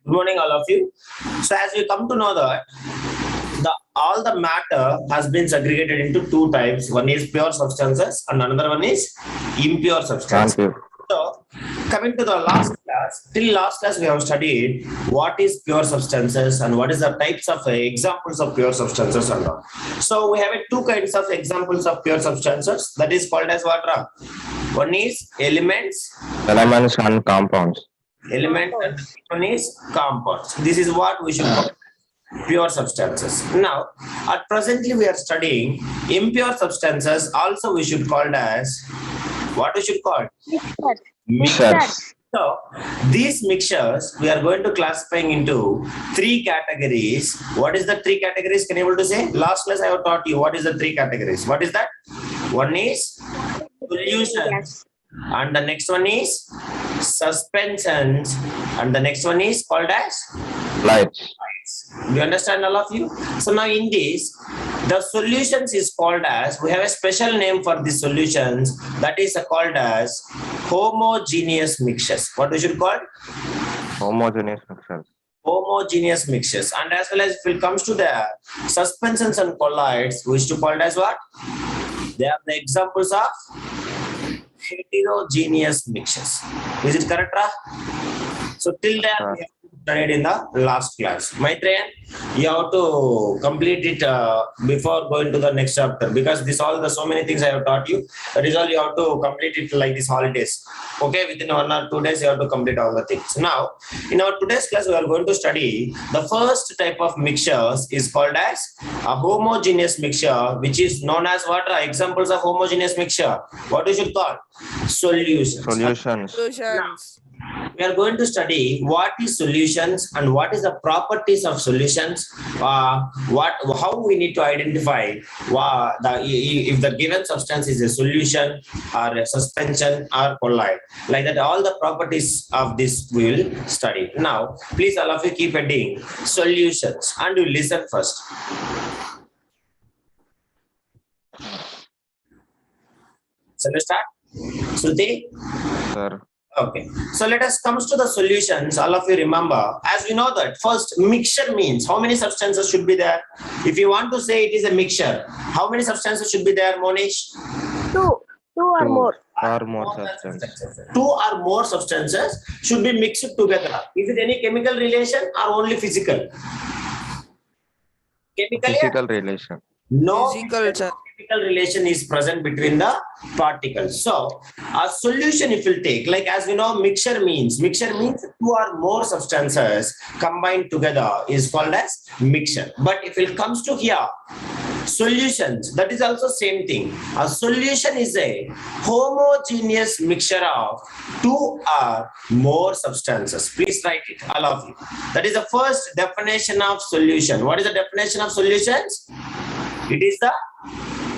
Good morning, all of you. So, as we come to know that all the matter has been segregated into two types. One is pure substances, and another one is impure substances. Thank you. So, coming to the last class, till last class we have studied what is pure substances and what is the types of examples of pure substances and all. So, we have two kinds of examples of pure substances. That is called as what? One is elements Elements and compounds. and one is compounds. This is what we should call pure substances. Now, at presently we are studying impure substances. Also, we should call it as what we should call Mixtures. So, these mixtures we are going to classifying into three categories. What is the three categories? Can you able to say? Last class I have taught you what is the three categories. What is that? One is solutions, and the next one is suspensions, and the next one is called as Lights. do you understand, all of you? So now in this, the solutions is called as, we have a special name for the solutions, that is called as homogeneous mixtures. What we should call? Homogeneous mixtures. Homogeneous mixtures. And as well as if it comes to the suspensions and colloids, we should call it as what? They are the examples of heterogeneous mixtures. Is it correct, Ra? So till there we have studied in the last class. Maitreyan, you have to complete it before going to the next chapter, because this all the so many things I have taught you. That is all you have to complete it like this holidays. Okay, within 1 or 2 days you have to complete all the things. Now, in our today's class we are going to study the first type of mixtures is called as a homogeneous mixture, which is known as what are examples of homogeneous mixture? What we should call? Solutions. Solutions. We are going to study what is solutions and what is the properties of solutions. How we need to identify if the given substance is a solution or a suspension or colloid. Like that, all the properties of this we will study. Now, please all of you keep reading solutions and you listen first. So let's start. Shruti? Sir. Okay, so let us comes to the solutions. All of you remember, as we know that first mixture means how many substances should be there. If you want to say it is a mixture, how many substances should be there, Monish? Two or more. Or more substances. Two or more substances should be mixed together. Is it any chemical relation or only physical? Physical relation. No Physical, sir. chemical relation is present between the particles. So a solution, if you take, like as we know, mixture means two or more substances combined together is called as mixture. But if it comes to here, solutions, that is also same thing. A solution is a homogeneous mixture of two or more substances. Please write it, all of you. That is the first definition of solution. What is the definition of solutions? It is the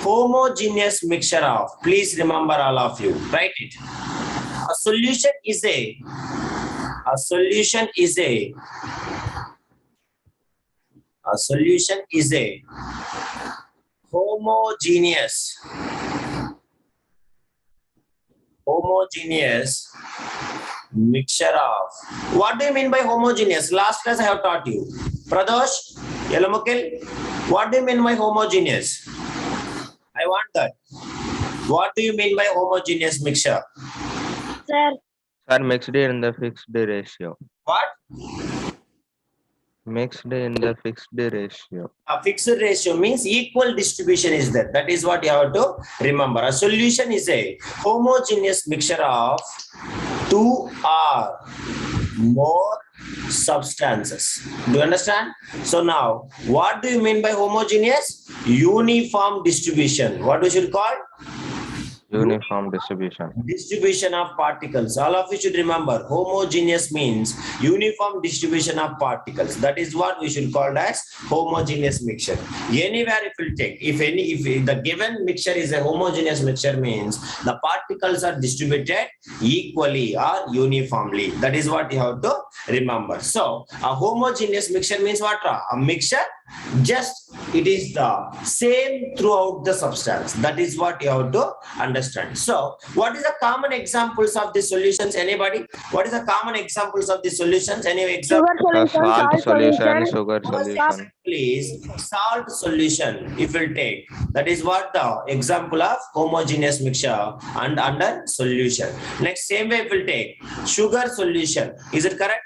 homogeneous mixture of. Please remember, all of you. Write it. A solution is a homogeneous mixture of. What do you mean by homogeneous? Last class I have taught you. Pradosh, Yelamukil, what do you mean by homogeneous? I want that. What do you mean by homogeneous mixture? Sir, Sir, mixed in the fixed ratio. What? Mixed in the fixed ratio. A fixed ratio means equal distribution is there. That is what you have to remember. A solution is a homogeneous mixture of two or more substances. Do you understand? So now, what do you mean by homogeneous? Uniform distribution. What we should call? Uniform distribution. Distribution of particles. All of you should remember, homogeneous means uniform distribution of particles. That is what we should call as homogeneous mixture. Anywhere if you take, if the given mixture is a homogeneous mixture means the particles are distributed equally or uniformly. That is what you have to remember. So a homogeneous mixture means what? A mixture just it is the same throughout the substance. That is what you have to understand. So, what is the common examples of the solutions? Anybody? What is the common examples of the solutions? Any example? Sugar solution, Salt solution, solution. sugar solution. Please, salt solution. If we'll take, that is what the example of homogeneous mixture and under solution. Next, same way, if we'll take sugar solution. Is it correct?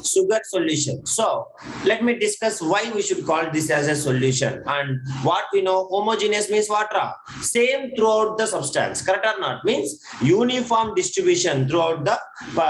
Sugar solution. So let me discuss why we should call this as a solution. And what we know, homogeneous means what? Same throughout the substance. Correct or not? Means uniform distribution throughout the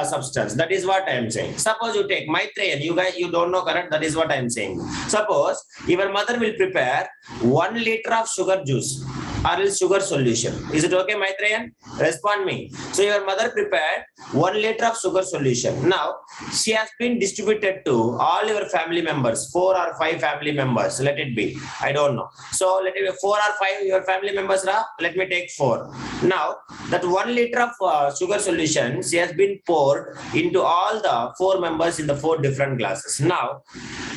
substance. That is what I am saying. Suppose you take Maitreyan. You guys, you don't know, correct? That is what I am saying. Suppose your mother will prepare 1 liter of sugar juice or else sugar solution. Is it okay, Maitreyan? Respond me. So your mother prepared 1 liter of sugar solution. Now she has been distributed to all your family members, 4 or 5 family members. Let it be. I don't know. So let it be 4 or 5 your family members. Let me take 4. Now that 1 liter of sugar solution, she has been poured into all the 4 members in the 4 different glasses. Now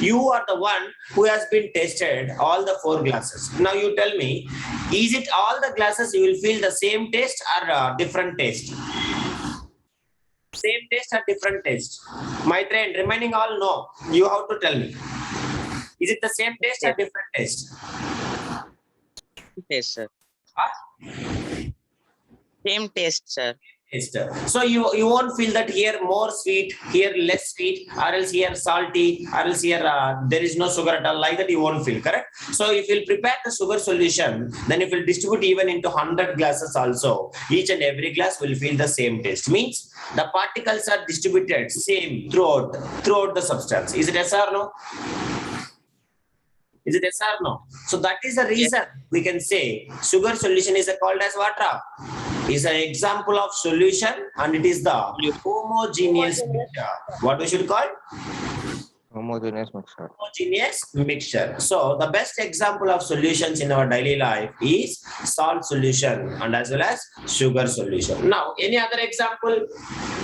you are the one who has been tasted all the 4 glasses. Now you tell me, is it all the glasses you will feel the same taste or different taste? Same taste or different taste? My friend, remaining all no. You have to tell me. Is it the same taste or different taste? Taste, sir. Huh? Same taste, sir. Taste. So you won't feel that here more sweet, here less sweet, or else here salty, or else here there is no sugar at all. Like that you won't feel, correct? So if you prepare the sugar solution, then if you distribute even into 100 glasses also, each and every glass will feel the same taste. Means the particles are distributed same throughout the substance. Is it yes or no? Is it yes or no? So that is the reason we can say sugar solution is called as water. Is an example of solution and it is the homogeneous mixture. What we should call? Homogeneous mixture. Homogeneous mixture. So the best example of solutions in our daily life is salt solution and as well as sugar solution. Now, any other example?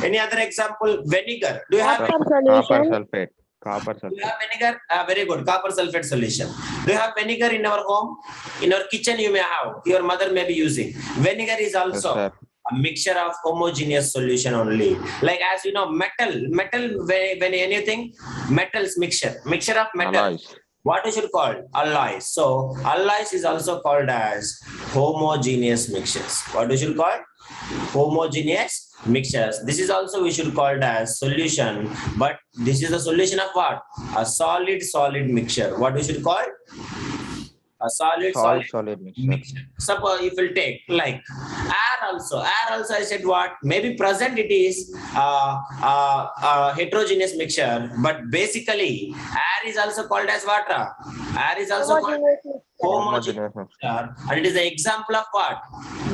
Any other example? Vinegar. Do you have? Water Copper solution. sulfate. Copper Do you sulfate. have vinegar? Very good. Copper sulfate solution. Do you have vinegar in our home? In our kitchen you may have. Your mother may be using. Vinegar is Yes, also sir. a mixture of homogeneous solution only. Like as you know, metal, when anything, metals mixture of metal. Alloys. What we should call alloys. So alloys is also called as homogeneous mixtures. What we should call? Homogeneous mixtures. This is also we should call it as solution, but this is the solution of what? A solid mixture. What we should call? A solid Mixture. mixture. Suppose if we'll take like air also I said what? Maybe present it is heterogeneous mixture, but basically air is also called as water. Air is also called homogeneous Homogeneous mixture. and it is an example of what?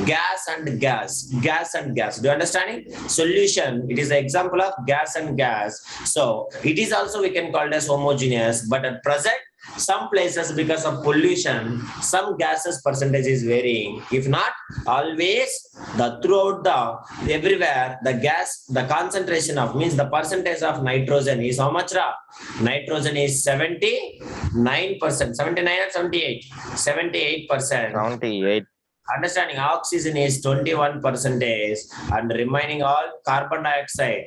Gas and gas. Do you understanding? Solution, it is an example of gas and gas. So it is also we can call it as homogeneous, but at present some places because of pollution, some gases percentage is varying. If not, always the throughout the everywhere the gas, the concentration of means the percentage of nitrogen is how much? Nitrogen is 79%, 79 or 78, 78%. 78. Understanding oxygen is 21% and remaining all carbon dioxide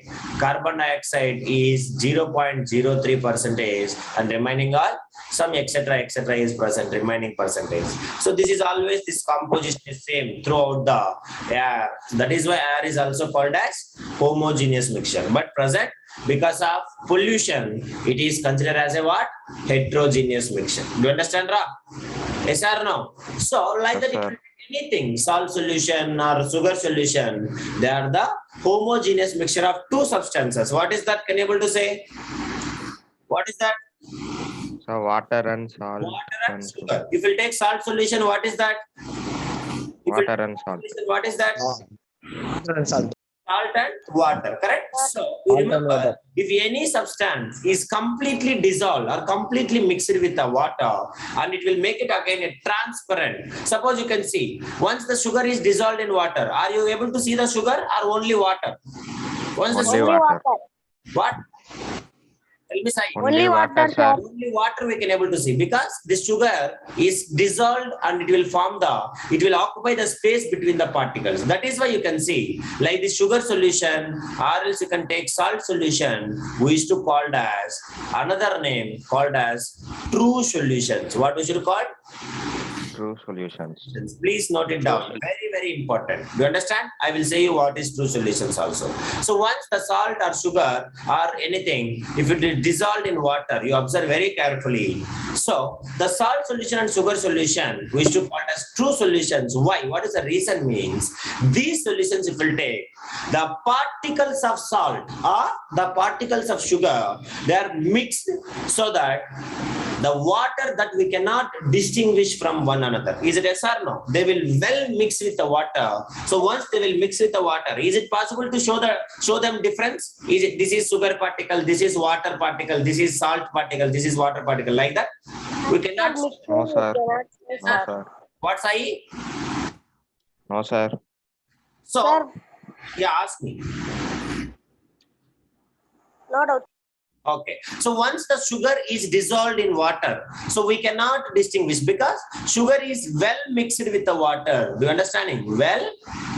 is 0.03% and remaining all some etc is present, remaining percentage. So this is always this composition is same throughout the air. That is why air is also called as homogeneous mixture, but present because of pollution it is considered as a what? Heterogeneous mixture. Do you understand, Ra? Yes or no? So like Yes, that sir. anything, salt solution or sugar solution, they are the homogeneous mixture of two substances. What is that? Can you able to say? What is that? So water and salt. Water and and sugar. If you take salt solution, what is that? If you Water take and salt. solution, what is that? Salt. Salt and water, correct? So you Salt and remember, water. if any substance is completely dissolved or completely mixed with the water, and it will make it again a transparent. Suppose you can see, once the sugar is dissolved in water, are you able to see the sugar or only water? Once the Only sugar, water. what? Tell me, Sai. Only water, sir. sir. Only water we can able to see because the sugar is dissolved and it will it will occupy the space between the particles. That is why you can see like the sugar solution, or else you can take salt solution. We used to call as another name called as true solutions. What we should call? True solutions. Please note it down. Very, very important. Do you understand? I will say you what is true solutions also. So once the salt or sugar or anything, if it is dissolved in water, you observe very carefully. So the salt solution and sugar solution, we used to call as true solutions. Why? What is the reason means? These solutions, if we take the particles of salt or the particles of sugar, they are mixed so that the water that we cannot distinguish from one another. Is it yes or no? They will well mix with the water. So once they will mix with the water, is it possible to show them difference? Is it this is sugar particle, this is water particle, this is salt particle, this is water particle, like that? We cannot. No, sir. No, sir. What's I? No, sir. So Sir, yeah, ask me. no doubt. Okay, so once the sugar is dissolved in water, so we cannot distinguish because sugar is well mixed with the water. Do you understanding? Well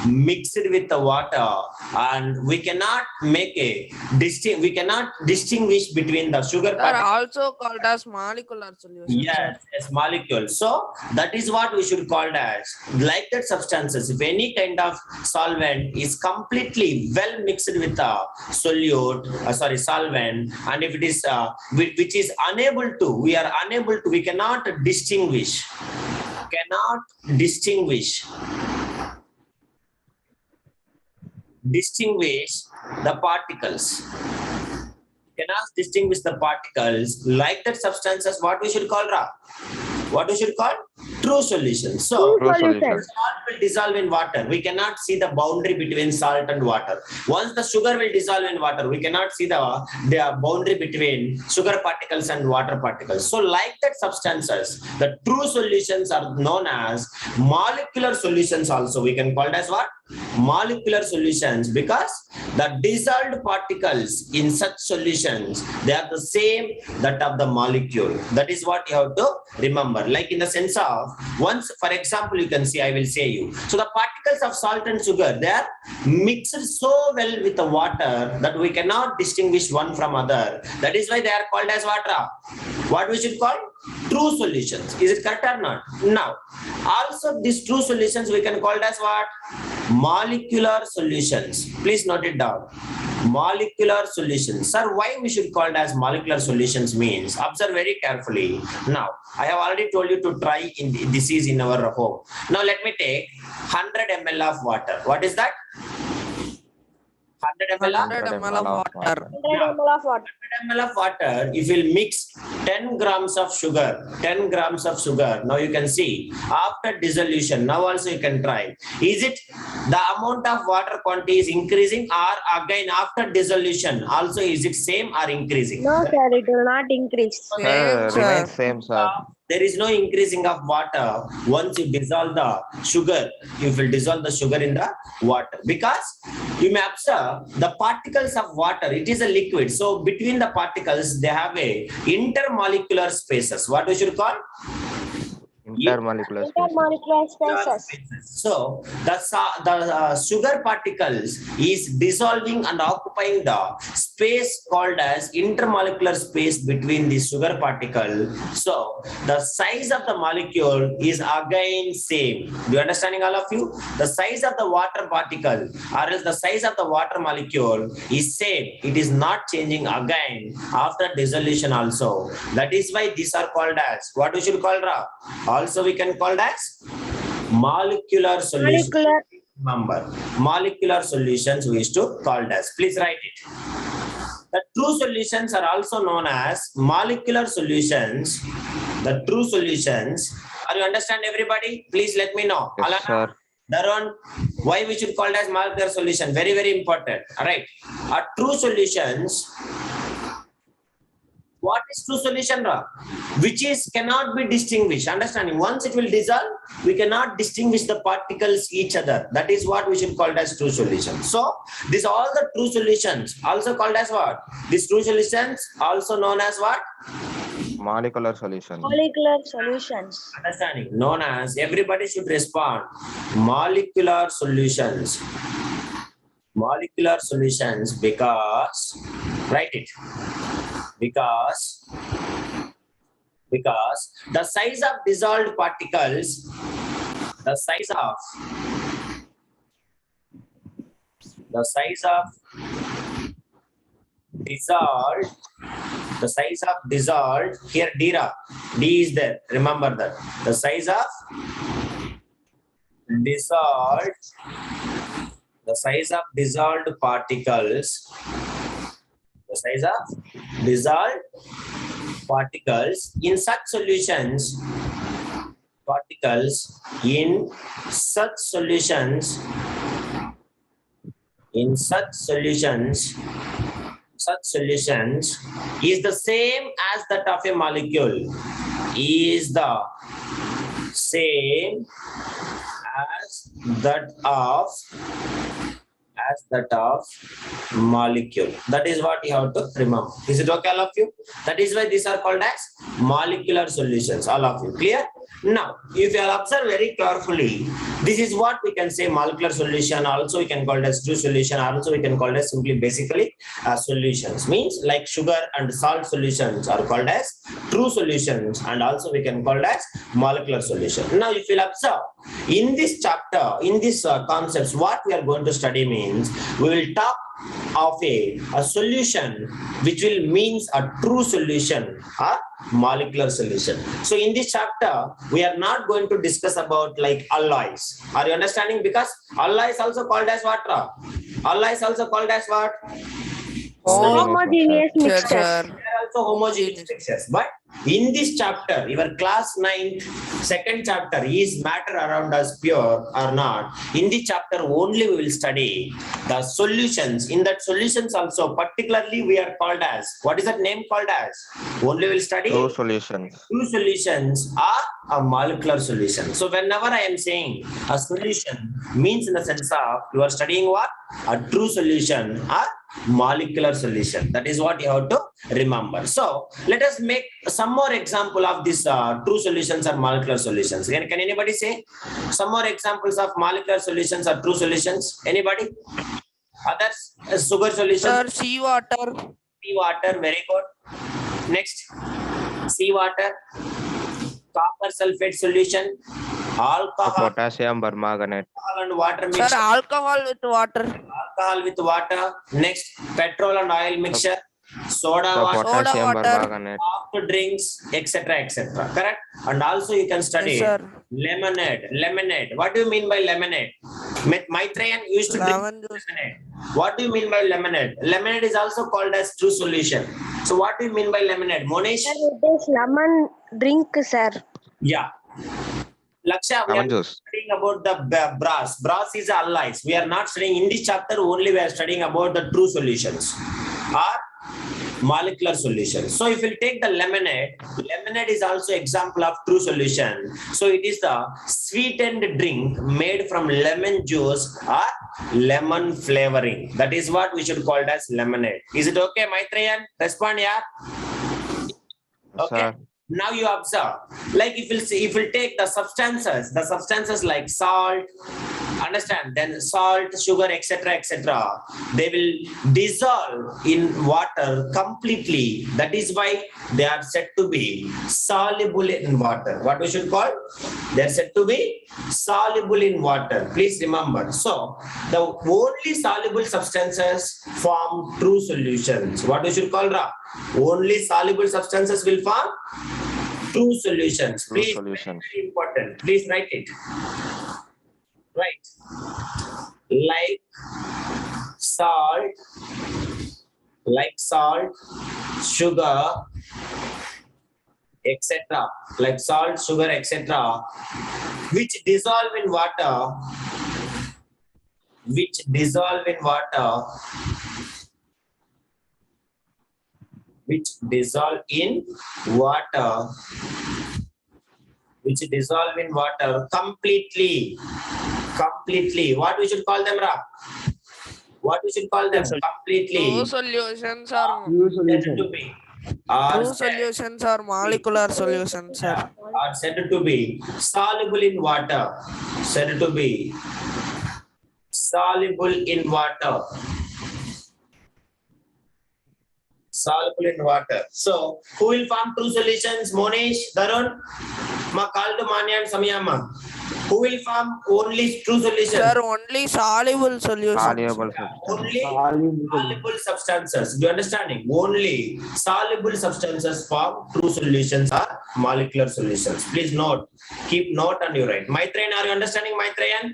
mixed with the water, and we cannot make a we cannot distinguish between the sugar Sir, particles. also called as molecular solution. Yes, yes, molecule. So that is what we should call as like that substances. If any kind of solvent is completely well mixed with the solute, solvent, and if it is which is unable to, we cannot distinguish the particles. Cannot distinguish the particles like that substances. What we should call true solution. So True solutions. salt will dissolve in water. We cannot see the boundary between salt and water. Once the sugar will dissolve in water, we cannot see the boundary between sugar particles and water particles. So like that substances, the true solutions are known as molecular solutions also. We can call it as what? Molecular solutions, because the dissolved particles in such solutions, they are the same that of the molecule. That is what you have to remember. Like in the sense of, once, for example, you can see, I will say you. So the particles of salt and sugar, they are mixed so well with the water that we cannot distinguish one from other. That is why they are called as water. What we should call? True solutions. Is it correct or not? Now, also these true solutions we can call it as what? Molecular solutions. Please note it down. Molecular solutions. Sir, why we should call it as molecular solutions means? Observe very carefully. Now, I have already told you to try this is in our home. Now, let me take 100 ml of water. What is that? 100 ml 100 ml of water. 100 ml of water. 100 ml of water, if you mix 10 grams of sugar, now you can see after dissolution, now also you can try. Is it the amount of water quantity is increasing, or again after dissolution also is it same or increasing? No, sir, it will not increase. Sir, remains same, sir. There is no increasing of water once you dissolve the sugar. You will dissolve the sugar in the water, because you may observe the particles of water. It is a liquid. So between the particles, they have a intermolecular spaces. What we should call? Intermolecular spaces. Intermolecular spaces. So the sugar particles is dissolving and occupying the space called as intermolecular space between the sugar particle. So the size of the molecule is again same. Do you understanding, all of you? The size of the water particle or else the size of the water molecule is same. It is not changing again after dissolution also. That is why these are called as what we should call also we can call as molecular solutions. Remember, molecular solutions we used to call as. Please write it. The true solutions are also known as molecular solutions. The true solutions. Are you understand, everybody? Please let me know. Yes, sir. Daron, why we should call it as molecular solution? Very, very important. All right. Our true solutions What is true solution, Ra? Which is cannot be distinguished. Understanding? Once it will dissolve, we cannot distinguish the particles each other. That is what we should call as true solution. So, these all the true solutions also called as what? These true solutions also known as what? Molecular solution. Molecular solutions. Understanding? Known as, everybody should respond. Molecular solutions. Molecular solutions because, write it. Because the size of dissolved particles, the size of dissolved, here Dira, D is there, remember that. The size of dissolved particles, in such solutions, is the same as that of a molecule, is the same as that of molecule. That is what you have to remember. Is it okay, all of you? That is why these are called as molecular solutions, all of you. Clear? Now, if you observe very carefully, this is what we can say molecular solution. Also, we can call it as true solution. Also, we can call it as simply basically solutions. Means like sugar and salt solutions are called as true solutions, and also we can call it as molecular solution. Now, if you observe in this chapter, in this concepts, what we are going to study means we will talk of a solution which will means a true solution, a molecular solution. So in this chapter, we are not going to discuss about like alloys. Are you understanding? Because alloy is also called as what? Alloy is also called as what? Homogeneous They mixtures. are also homogeneous mixtures. But in this chapter, your class 9th, second chapter, is matter around us pure or not? In this chapter only we will study the solutions. In that solutions also, particularly we are called as, what is that name called as? Only we will study True solutions. true solutions are a molecular solution. So whenever I am saying a solution means in the sense of you are studying what? A true solution, a molecular solution. That is what you have to remember. So let us make some more example of this true solutions or molecular solutions. Can anybody say some more examples of molecular solutions or true solutions? Anybody? Others? Sugar solution? Sir, seawater. Seawater, very good. Next, seawater, copper sulfate solution, alcohol, Potassium permanganate. and water Sir, mixture, alcohol with water. alcohol with water. Next, petrol and oil mixture, soda The water, potassium water. permanganate. soft drinks, etc., etc. Correct? And also you can study Yes, sir. lemonade. Lemonade. What do you mean by lemonade? Maitreyan used to drink Lemon juice. lemonade. What do you mean by lemonade? Lemonade is also called as true solution. So what do you mean by lemonade? Monish? Sir, it is lemon drink, sir. Yeah. Laksha, we are Lemon juice. studying about the brass. Brass is alloys. We are not studying in this chapter only. We are studying about the true solutions or molecular solutions. So if you take the lemonade, lemonade is also example of true solution. So it is the sweetened drink made from lemon juice or lemon flavoring. That is what we should call it as lemonade. Is it okay, Maitreyan? Respond, yeah. Okay. Sir. Now you observe, like if you take the substances like salt, understand, then salt, sugar, etc., they will dissolve in water completely. That is why they are said to be soluble in water. What we should call? They are said to be soluble in water. Please remember. So the only soluble substances form true solutions. What we should call, Ra? Only soluble substances will form true solutions. True Please, solutions. very important. Please write it. Right. Like salt, sugar, etc. Like salt, sugar, etc. Which dissolve in water. which dissolve in water, completely. What we should call them, Ra? What we should call them? Completely. True solutions are Said to be. Are true said, solutions are molecular solutions, sir. are said to be soluble in water. Said to be soluble in water. Soluble in water. So, who will form true solutions? Monish, Darun, Makaldu, Manya, and Samyama. Who will form only true solutions? Sir, only soluble solutions. Soluble substance. Only soluble substances. Do you understanding? Only soluble substances form true solutions are molecular solutions. Please note. Keep note and you write. Maitrayan, are you understanding Maitrayan?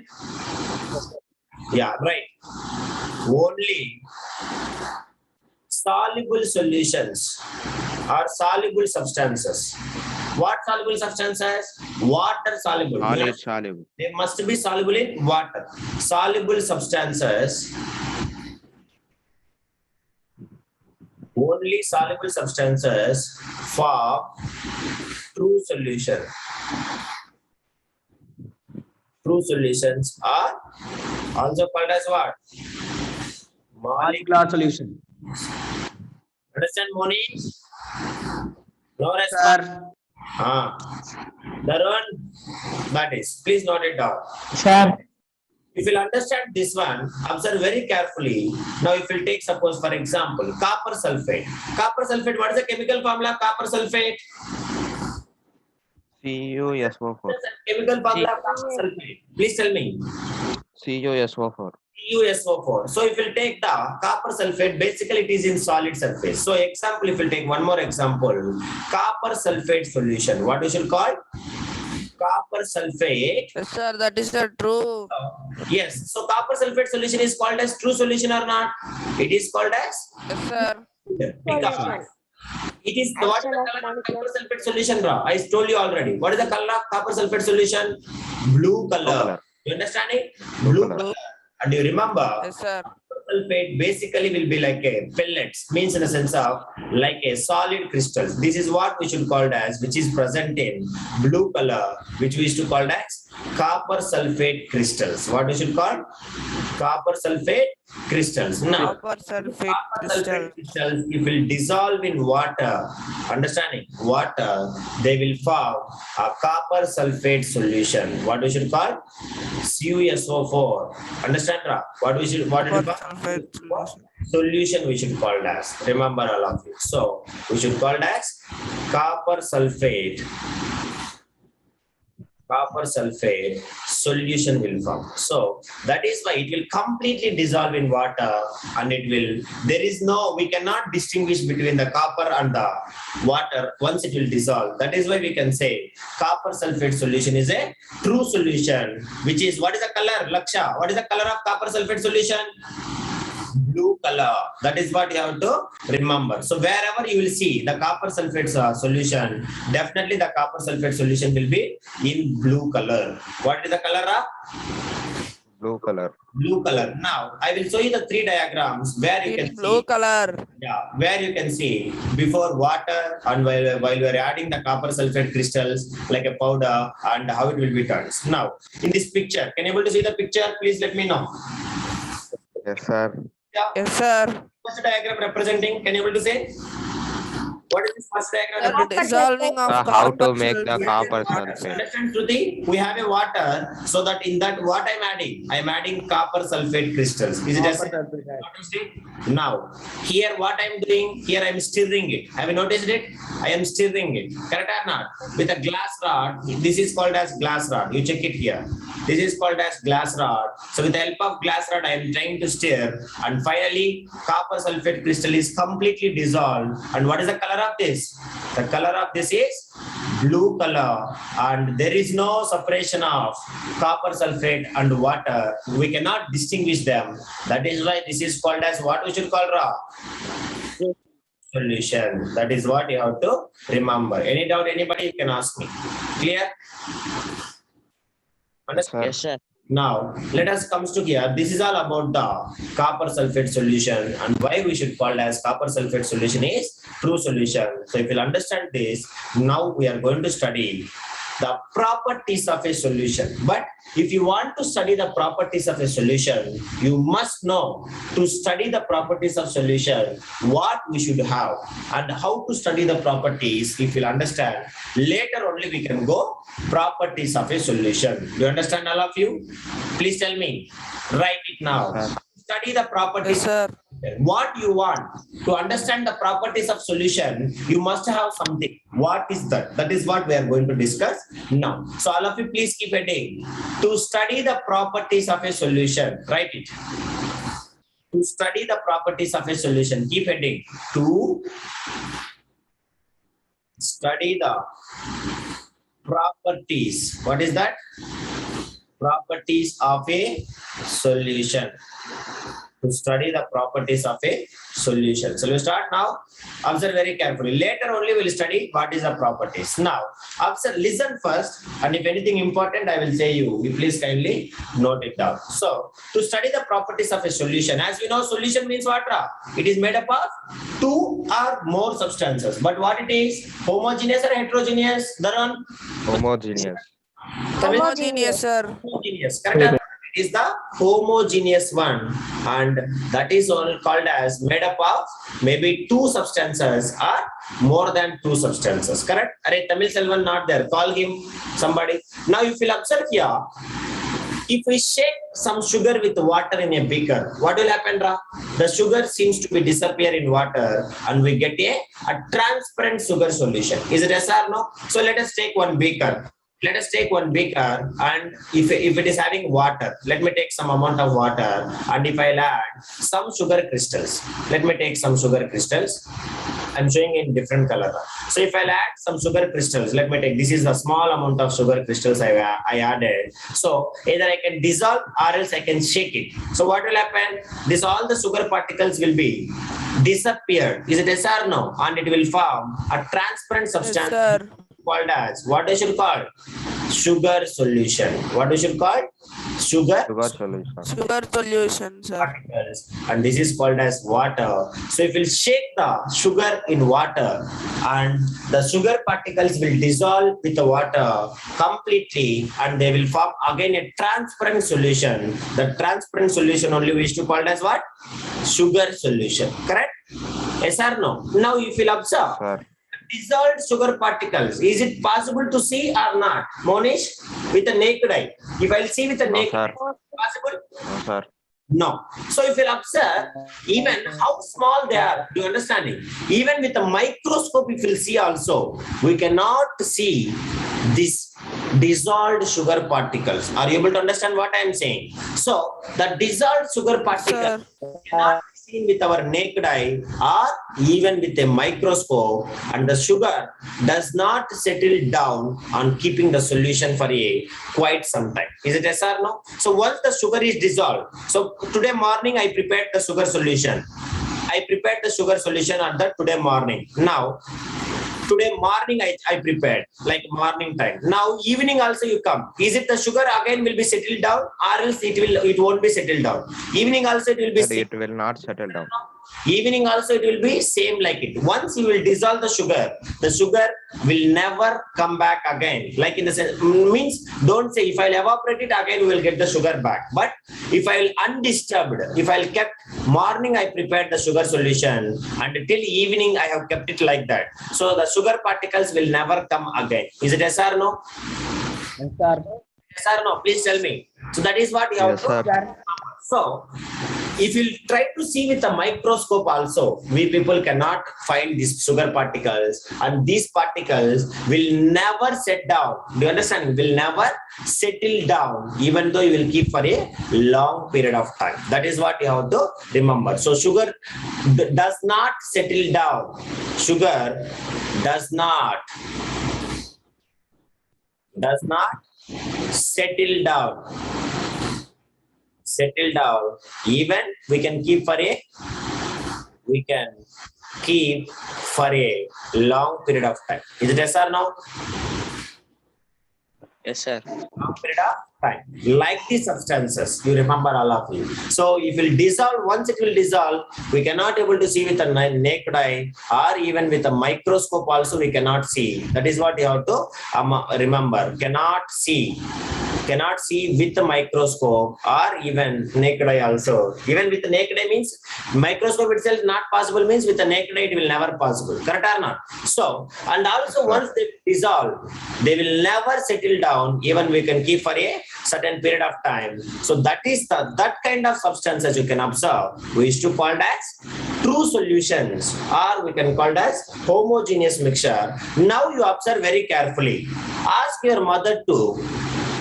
Yeah, right. Only soluble solutions are soluble substances. What soluble substances? Water soluble. Solid soluble. They must be soluble in water. Soluble substances. Only soluble substances form true solution. True solutions are also called as what? Molecular solution. Understand, Moni? No response. Sir. Darun, that is. Please note it down. Sir. If you'll understand this one, observe very carefully. Now, if you'll take, suppose, for example, copper sulfate. Copper sulfate, what is the chemical formula? Copper sulfate. CuSO4. What is the chemical formula of copper sulfate? Please tell me. CuSO4. CuSO4. So, if you'll take the copper sulfate, basically it is in solid surface. So, example, if you'll take one more example, copper sulfate solution. What we should call? Copper sulfate. Yes, sir, that is the true. Yes. So copper sulfate solution is called as true solution or not? It is called as. Yes, sir. Because it is what is the color of copper sulfate solution, bro? I told you already. What is the color of copper sulfate solution? Blue color. color. You understand it? Blue Blue color. color. And you remember, Yes, sir. sulfate basically will be like a pellets, means in the sense of like a solid crystals. This is what we should call as, which is present in blue color, which we used to call as copper sulfate crystals. What we should call? Copper sulfate crystals. Now, Copper sulfate copper crystal. sulfate crystals, if will dissolve in water, understanding water, they will form a copper sulfate solution. What we should call? CuSO4. Understand, Ra? What we should, what did you Copper call? sulfate solution. Solution we should call as. Remember all of it. So we should call as copper sulfate. Copper sulfate solution will form. So that is why it will completely dissolve in water, and it will, there is no, we cannot distinguish between the copper and the water once it will dissolve. That is why we can say copper sulfate solution is a true solution, which is, what is the color, Laksha? What is the color of copper sulfate solution? Blue color. That is what you have to remember. So wherever you will see the copper sulfate solution, definitely the copper sulfate solution will be in blue color. What is the color of? Blue color. Blue color. Now I will show you the three diagrams where you In can blue see. color. Yeah, where you can see before water and while we are adding the copper sulfate crystals like a powder, and how it will be turned. Now in this picture, can you able to see the picture? Please let me know. Yes, sir. Yeah. Yes, sir. What's the diagram representing? Can you able to say? What is this first diagram? The dissolving of How copper to make the sulfate. copper Water. sulfate. Understand, Shruti? We have a water, so that in that what I'm adding? I'm adding copper sulfate crystals. Is it as noticed it? Now, here what I'm doing? Here I'm stirring it. Have you noticed it? I am stirring it. Correct or not? With a glass rod. This is called as glass rod. You check it here. This is called as glass rod. So with the help of glass rod, I am trying to stir, and finally, copper sulfate crystal is completely dissolved. And what is the color of this? The color of this is blue color, and there is no separation of copper sulfate and water. We cannot distinguish them. That is why this is called as what we should call raw solution. That is what you have to remember. Any doubt, anybody, you can ask me. Clear? Understand? Yes, sir. Now, let us comes to here. This is all about the copper sulfate solution and why we should call it as copper sulfate solution is true solution. So if you understand this, now we are going to study the properties of a solution. But if you want to study the properties of a solution, you must know to study the properties of solution, what we should have and how to study the properties. If you'll understand, later only we can go properties of a solution. Do you understand, all of you? Please tell me. Write it now. Study the properties. Yes, sir. What you want to understand the properties of solution, you must have something. What is that? That is what we are going to discuss now. So all of you, please keep a day to study the properties of a solution. Write it. To study the properties of a solution, keep a day to study the properties. What is that? Properties of a solution. To study the properties of a solution. So we start now. Observe very carefully. Later only we'll study what is the properties. Now, observe, listen first, and if anything important, I will say you. You please kindly note it down. So, to study the properties of a solution, as we know, solution means what? It is made up of two or more substances. But what it is? Homogeneous or heterogeneous? Dharan? Homogeneous. Homogeneous, sir. Homogeneous. Correct. Is the homogeneous one, and that is all called as made up of maybe two substances or more than two substances. Correct? Arey, Tamil Selvan not there. Call him somebody. Now, if you observe here, if we shake some sugar with water in a beaker, what will happen, Ra? The sugar seems to be disappear in water, and we get a transparent sugar solution. Is it yes or no? So let us take one beaker. Let us take one beaker, and if it is having water, let me take some amount of water, and if I'll add some sugar crystals, let me take some sugar crystals. I'm showing in different color. So if I'll add some sugar crystals, let me take, this is the small amount of sugar crystals I added. So either I can dissolve or else I can shake it. So what will happen? This all the sugar particles will be disappeared. Is it yes or no? And it will form a transparent Yes, substance. sir. Called as what I should call sugar solution. What we should call sugar Sugar solution. Sugar solution, sir. particles, and this is called as water. So if we shake the sugar in water, and the sugar particles will dissolve with the water completely, and they will form again a transparent solution. The transparent solution only we used to call as what? Sugar solution. Correct? Yes or no? Now if you observe Sir. dissolved sugar particles, is it possible to see or not? Monish, with a naked eye. If I'll see with a No, naked sir. eye, possible? No, sir. No. So if you'll observe, even how small they are, do you understand it? Even with a microscope, if you'll see also, we cannot see this dissolved sugar particles. Are you able to understand what I am saying? So the dissolved sugar particles cannot be seen with our naked eye or even with a microscope, and the sugar does not settle down on keeping the solution for a quite some time. Is it yes or no? So once the sugar is dissolved, so today morning I prepared the sugar solution. I prepared the sugar solution at the today morning. Now, today morning I prepared, like morning time. Now evening also you come. Is it the sugar again will be settled down, or else it won't be settled down? Evening also it will be But it will not settle down. evening also it will be same like it. Once you will dissolve the sugar will never come back again. Like in the sense, means don't say if I'll evaporate it again we will get the sugar back. But if I will undisturbed, if I'll kept morning I prepared the sugar solution and till evening I have kept it like that. So the sugar particles will never come again. Is it yes or no? Yes, sir. Yes or no? Please tell me. So that is what you have Yes, to. sir. So, if you try to see with a microscope also, we people cannot find these sugar particles, and these particles will never set down. Do you understand? Will never settle down, even though you will keep for a long period of time. That is what you have to remember. So, sugar does not settle down. Sugar does not settle down. Settle down. Even we can keep for a long period of time. Is it yes or no? Yes, sir. Long period of time. Like the substances, you remember all of you. So if it will dissolve, once it will dissolve, we cannot able to see with a naked eye, or even with a microscope also we cannot see. That is what you have to remember. Cannot see with the microscope or even naked eye also. Even with the naked eye means microscope itself not possible, means with the naked eye it will never possible. Correct or not? So, and also once they dissolve, they will never settle down. Even we can keep for a certain period of time. So that is that kind of substances you can observe. We used to call it as true solutions, or we can call it as homogeneous mixture. Now you observe very carefully. Ask your mother to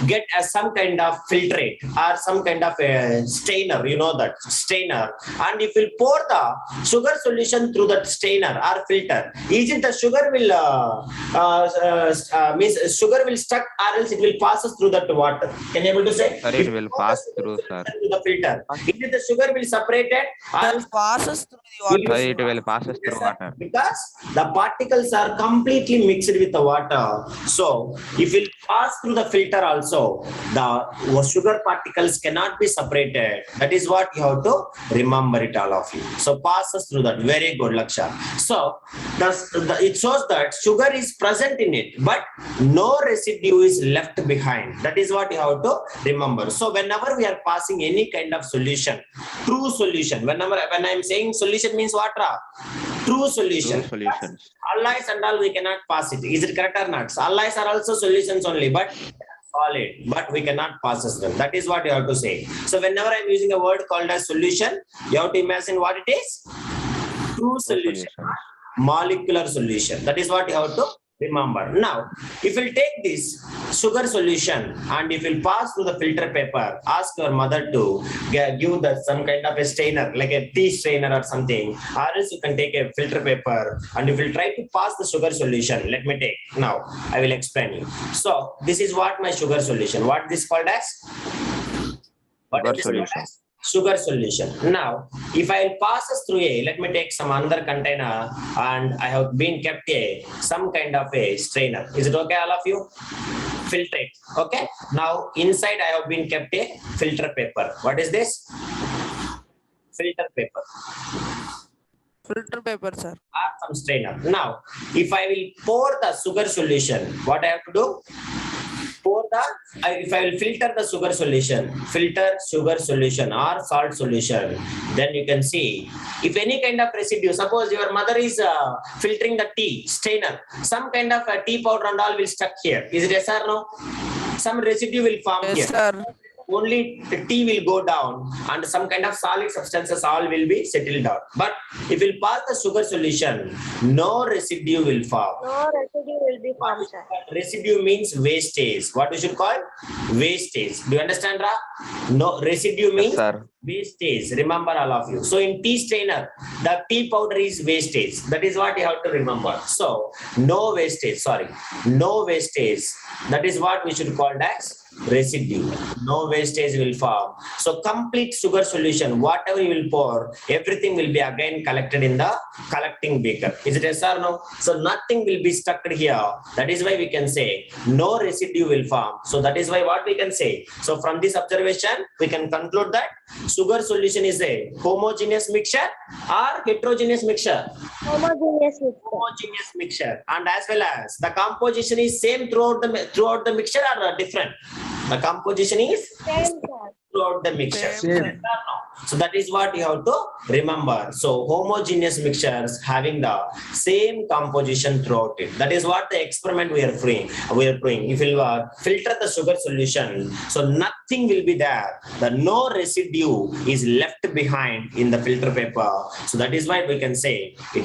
get some kind of filtrate or some kind of a strainer, you know that strainer, and if you pour the sugar solution through that strainer or filter, is it the sugar will means sugar will stuck, or else it will pass through that water? Can you able to say? Sir, it will pass through, sir. Through the filter. Is it the sugar will separated, or Sir, else passes through the water. Sir, it will pass through water. because the particles are completely mixed with the water. So if it pass through the filter also, the sugar particles cannot be separated. That is what you have to remember it, all of you. So passes through that. Very good, Laksha. So it shows that sugar is present in it, but no residue is left behind. That is what you have to remember. So whenever we are passing any kind of solution, true solution, when I am saying solution means what? True solution. True solutions. Alloys and all we cannot pass it. Is it correct or not? Alloys are also solutions only, but solid, but we cannot pass them. That is what you have to say. So whenever I'm using a word called as solution, you have to imagine what it is. True solution, molecular solution. That is what you have to remember. Now, if you take this sugar solution and if you pass through the filter paper, ask your mother to give some kind of a strainer, like a tea strainer or something, or else you can take a filter paper and if you try to pass the sugar solution, let me take. Now, I will explain you. So, this is what my sugar solution. What this called as? What Sugar is this solution. called as? Sugar solution. Now, if I will pass us through let me take some other container and I have been kept some kind of a strainer. Is it okay, all of you? Filtrate. Okay. Now, inside I have been kept a filter paper. What is this? Filter paper. Filter paper, sir. Or some strainer. Now, if I will pour the sugar solution, what I have to do? If I will filter the sugar solution or salt solution, then you can see if any kind of residue, suppose your mother is filtering the tea strainer, some kind of a tea powder and all will stuck here. Is it yes or no? Some residue will form Yes, here. sir. Only the tea will go down and some kind of solid substances all will be settled down. But if you pass the sugar solution, no residue will form. No residue will be formed, sir. Residue means wastage. What we should call? Wastage. Do you understand, Ra? No, residue means Sir. wastage. Remember, all of you. So in tea strainer, the tea powder is wastage. That is what you have to remember. So no wastage. Sorry, no wastage. That is what we should call as residue. No wastage will form. So complete sugar solution, whatever you will pour, everything will be again collected in the collecting beaker. Is it yes or no? So nothing will be stuck here. That is why we can say no residue will form. So that is why what we can say. So from this observation, we can conclude that sugar solution is a homogeneous mixture or heterogeneous mixture. Homogeneous mixture. Homogeneous mixture, and as well as the composition is same throughout the mixture or different. The composition is Same, sir. throughout the mixture. Same. So that is what you have to remember. So homogeneous mixtures having the same composition throughout it. That is what the experiment we are doing. If you filter the sugar solution, so nothing will be there. The no residue is left behind in the filter paper. So that is why we can say it